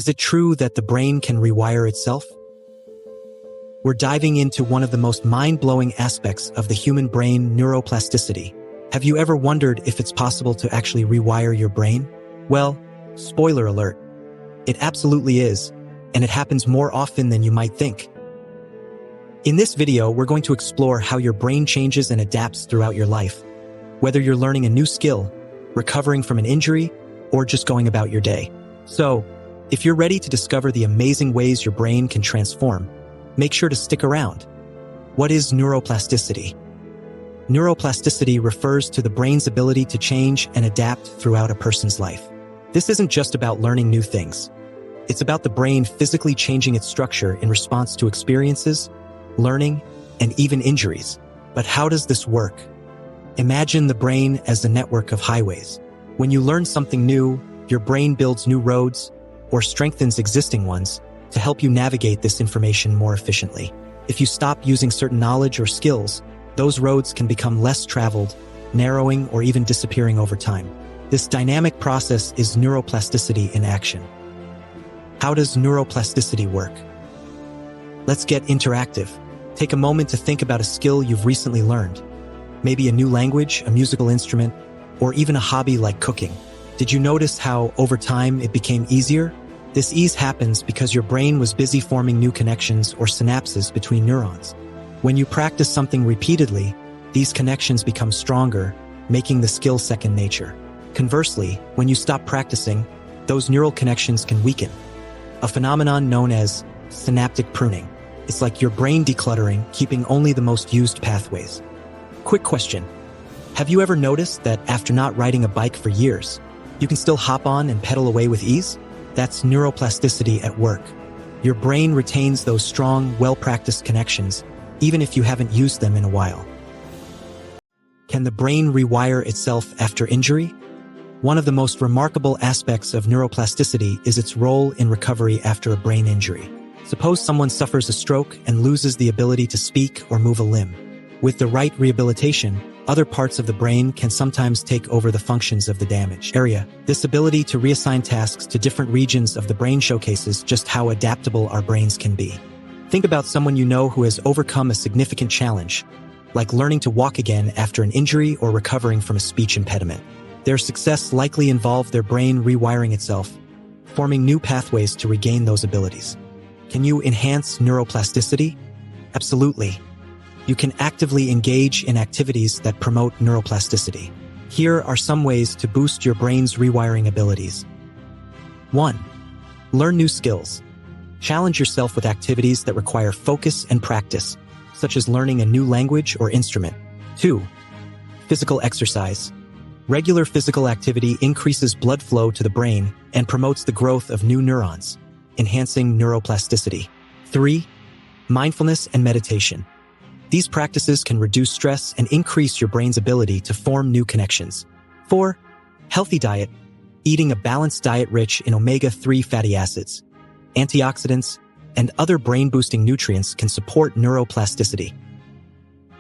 Is it true that the brain can rewire itself? We're diving into one of the most mind-blowing aspects of the human brain, neuroplasticity. Have you ever wondered if it's possible to actually rewire your brain? Well, spoiler alert, it absolutely is, and it happens more often than you might think. In this video, we're going to explore how your brain changes and adapts throughout your life. Whether you're learning a new skill, recovering from an injury, or just going about your day. So, if you're ready to discover the amazing ways your brain can transform, make sure to stick around. What is neuroplasticity? Neuroplasticity refers to the brain's ability to change and adapt throughout a person's life. This isn't just about learning new things. It's about the brain physically changing its structure in response to experiences, learning, and even injuries. But how does this work? Imagine the brain as a network of highways. When you learn something new, your brain builds new roads or strengthens existing ones to help you navigate this information more efficiently. If you stop using certain knowledge or skills, those roads can become less traveled, narrowing, or even disappearing over time. This dynamic process is neuroplasticity in action. How does neuroplasticity work? Let's get interactive. Take a moment to think about a skill you've recently learned. Maybe a new language, a musical instrument, or even a hobby like cooking. Did you notice how, over time, it became easier? This ease happens because your brain was busy forming new connections or synapses between neurons. When you practice something repeatedly, these connections become stronger, making the skill second nature. Conversely, when you stop practicing, those neural connections can weaken. A phenomenon known as synaptic pruning. It's like your brain decluttering, keeping only the most used pathways. Quick question. Have you ever noticed that after not riding a bike for years, you can still hop on and pedal away with ease? That's neuroplasticity at work. Your brain retains those strong, well-practiced connections, even if you haven't used them in a while. Can the brain rewire itself after injury? One of the most remarkable aspects of neuroplasticity is its role in recovery after a brain injury. Suppose someone suffers a stroke and loses the ability to speak or move a limb. With the right rehabilitation, other parts of the brain can sometimes take over the functions of the damaged area. This ability to reassign tasks to different regions of the brain showcases just how adaptable our brains can be. Think about someone you know who has overcome a significant challenge, like learning to walk again after an injury or recovering from a speech impediment. Their success likely involved their brain rewiring itself, forming new pathways to regain those abilities. Can you enhance neuroplasticity? Absolutely. You can actively engage in activities that promote neuroplasticity. Here are some ways to boost your brain's rewiring abilities. 1. Learn new skills. Challenge yourself with activities that require focus and practice, such as learning a new language or instrument. 2. Physical exercise. Regular physical activity increases blood flow to the brain and promotes the growth of new neurons, enhancing neuroplasticity. 3. Mindfulness and meditation. These practices can reduce stress and increase your brain's ability to form new connections. 4. Healthy diet. Eating a balanced diet rich in omega-3 fatty acids, antioxidants, and other brain-boosting nutrients can support neuroplasticity.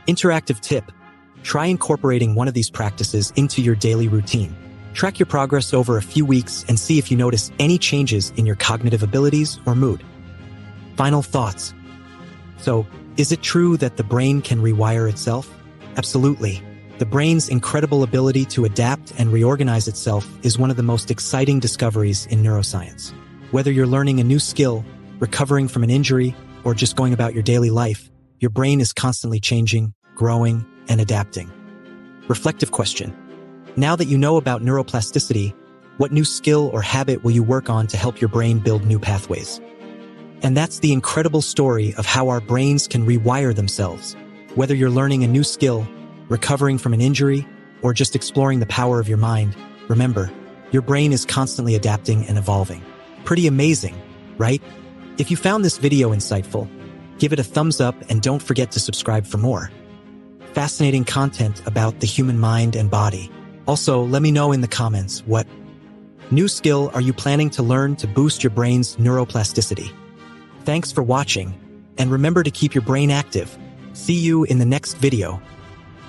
Interactive tip. Try incorporating one of these practices into your daily routine. Track your progress over a few weeks and see if you notice any changes in your cognitive abilities or mood. Final thoughts. So, is it true that the brain can rewire itself? Absolutely. The brain's incredible ability to adapt and reorganize itself is one of the most exciting discoveries in neuroscience. Whether you're learning a new skill, recovering from an injury, or just going about your daily life, your brain is constantly changing, growing, and adapting. Reflective question. Now that you know about neuroplasticity, what new skill or habit will you work on to help your brain build new pathways? And that's the incredible story of how our brains can rewire themselves. Whether you're learning a new skill, recovering from an injury, or just exploring the power of your mind, remember, your brain is constantly adapting and evolving. Pretty amazing, right? If you found this video insightful, give it a thumbs up and don't forget to subscribe for more fascinating content about the human mind and body. Also, let me know in the comments, what new skill are you planning to learn to boost your brain's neuroplasticity? Thanks for watching, and remember to keep your brain active. See you in the next video.